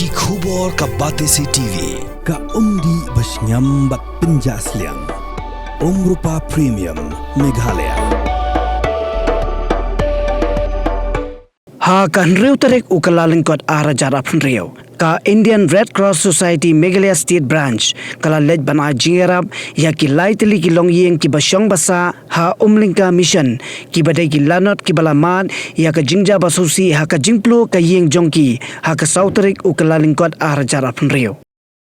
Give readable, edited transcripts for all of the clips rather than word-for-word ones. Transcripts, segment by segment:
Ki khubor ka Batesi TV. Ka umdi basnyambak penjaslian. Rupa Premium Meghalaya. Ha kan riu tarik ukalalingkot ara jarap riu. Ka Indian Red Cross Society Meghalaya State Branch kala lej bana jingerap ya ki laitli ki longyeng ki basyong basa ha umlingka mission ki badai ki lanot ki balamat ya ka jingja basusi ha ka jingplu ka yeng jongki ha ka sautarik ukalalingkot ara jarap riu.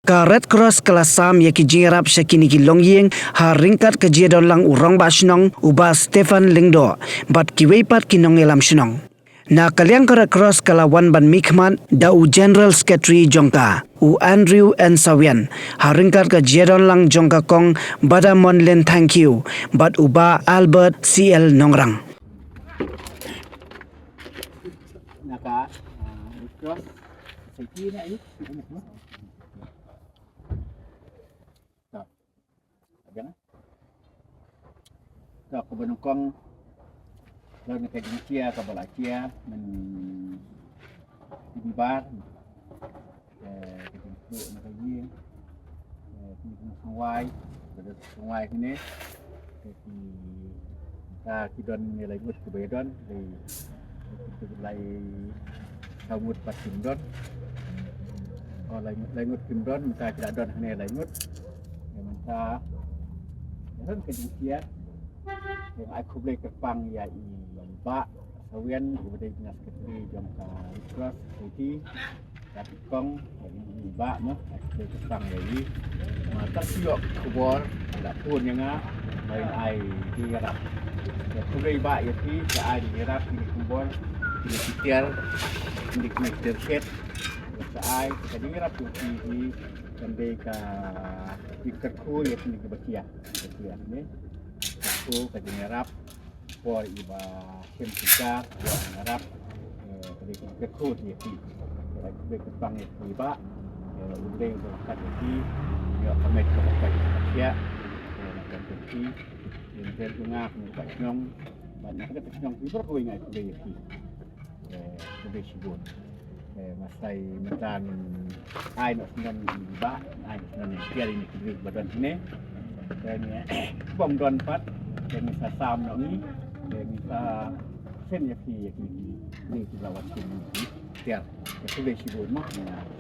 Ka Red Cross kala sam ya ki jingerap syakini ki longyeng ha ringkat ka jedon lang urong basnong uba Stefan Lingdo bat ki weipat ki nongelam shnong. Na kaliang Red Cross kala wan ban mikman da u General Secretary Jongka u Andrew N. Sawian haringkat ka jedon lang Jongka kong bada mon len thank you but uba Albert CL Nongrang. Naka Red Cross Society na ini banyak no. Tak. Agak na. Tak ko banukong lalu nak kaji cia, kabel cia, dibar, kaji untuk nak kaji, kaji sungai, pada sungai ini, kaji kita kidon nilai mut kebedon, nilai kamut pasimdon, kalau langut kimdon, kita tidak don nilai mut, kita dalam kaji cia. Yang aku boleh kepang ya Pak Sawian kepada dinas sekretari Jongka Red Cross Society tapi kong ini Pak mah aku boleh kepang lagi mata siok kubor tak pun yang main air di garap ya aku boleh Pak ya ti air di garap di kubor di sekitar di connector set air tadi garap tu di sampai ke ikerku ya di kebakia ni aku kaji ngarap por iba semtika buat ngarap dari kekut ya ti dari kepang ya iba udah berkat ti ya komet ke ya dan ti dan bunga muka nyong banyak ada nyong ibu ko ingat ko ya ti lebih sibuk masai medan ai nak dengan iba ai dengan dia ini kedua badan ini dan bom don pat dan bisa sam ni dan bisa sen ya ki ni di lawan sini tiar itu besi bomo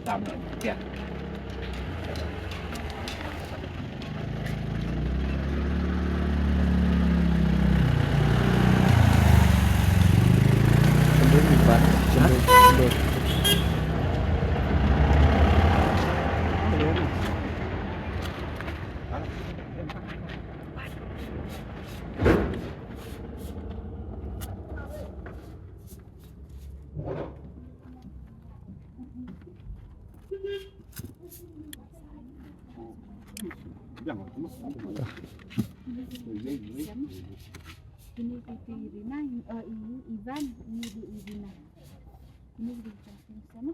sam tiar Ini di Irina, ini Ivan, ini di Irina. Ini di sana,